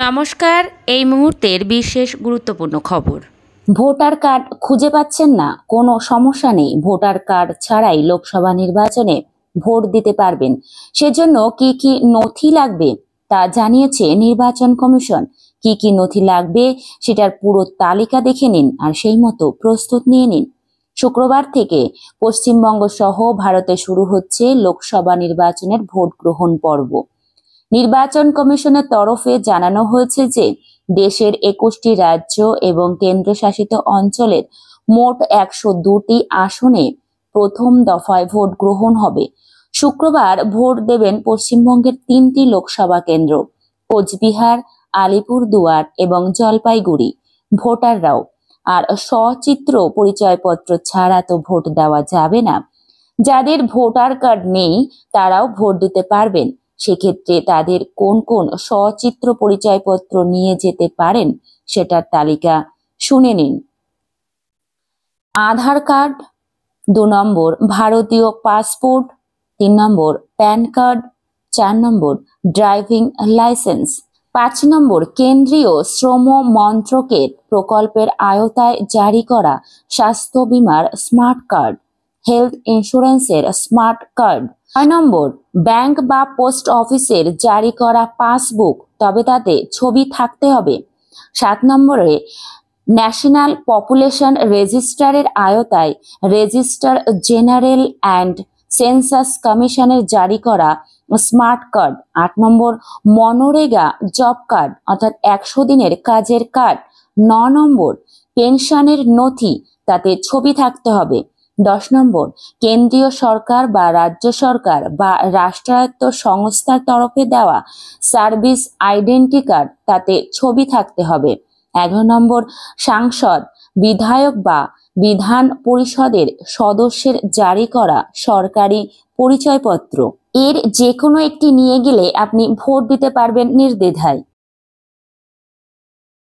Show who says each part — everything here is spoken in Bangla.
Speaker 1: নমস্কার, এই মুহূর্তের বিশেষ গুরুত্বপূর্ণ খবর।
Speaker 2: ভোটার কার্ড খুঁজে পাচ্ছেন না? কোনো সমস্যা নেই। ভোটার কার্ড ছাড়াই লোকসভা নির্বাচনে ভোট দিতে পারবেন। সেজন্য কি কি নথি লাগবে তা জানিয়েছে নির্বাচন কমিশন। কি কি নথি লাগবে সেটার পুরো তালিকা দেখে নিন আর সেই মতো প্রস্তুত নিয়ে নিন। শুক্রবার থেকে পশ্চিমবঙ্গ সহ ভারতে শুরু হচ্ছে লোকসভা নির্বাচনের ভোট গ্রহণ পর্ব। নির্বাচন কমিশনের তরফে জানানো হয়েছে যে দেশের 21টি রাজ্য এবং কেন্দ্রশাসিত অঞ্চলের মোট 102টি আসনে প্রথম দফায় ভোট গ্রহণ হবে। শুক্রবার ভোট দেবেন পশ্চিমবঙ্গের 3টি লোকসভা কেন্দ্র কোচবিহার, আলিপুরদুয়ার এবং জলপাইগুড়ি ভোটাররাও। আর সচিত্র পরিচয়পত্র ছাড়া তো ভোট দেওয়া যাবে না। যাদের ভোটার কার্ড নেই তারাও ভোট দিতে পারবেন। সেক্ষেত্রে তাদের কোন কোন সচিত্র পরিচয়পত্র নিয়ে যেতে পারেন সেটার তালিকা শুনে নিন। আধার কার্ড, 2 নম্বর ভারতীয় পাসপোর্ট, 3 নম্বর প্যান কার্ড, 4 নম্বর ড্রাইভিং লাইসেন্স, 5 নম্বর কেন্দ্রীয় শ্রম মন্ত্রকের প্রকল্পের আওতায় জারি করা স্বাস্থ্য বীমার স্মার্ট কার্ড, হেলথ ইন্স্যুরেন্সের স্মার্ট কার্ড, 6 নম্বর ব্যাংক বা পোস্ট অফিসের জারি করা পাসবুক, তবে তাতে ছবি থাকতে হবে। 7 নম্বরে ন্যাশনাল পপুলেশন রেজিস্টারের আওতায় রেজিস্টার জেনারেল অ্যান্ড সেন্সাস কমিশনের জারি করা স্মার্ট কার্ড। 8 নম্বর মনরেগা জব কার্ড অর্থাৎ 100 দিনের কাজের কার্ড। 9 নম্বর পেনশনের নথি, তাতে ছবি থাকতে হবে। 10 নম্বর কেন্দ্রীয় সরকার বা রাজ্য সরকার বা রাষ্ট্রায়ত্ত সংস্থার তরফে দেওয়া সার্ভিস আইডেন্টি কার্ড, তাতে ছবি থাকতে হবে। 11 নম্বর সাংসদ, বিধায়ক বা বিধান পরিষদের সদস্যের জারি করা সরকারি পরিচয়পত্র। এর যে কোনো একটি নিয়ে গেলে আপনি ভোট দিতে পারবেন নির্দ্বিধায়।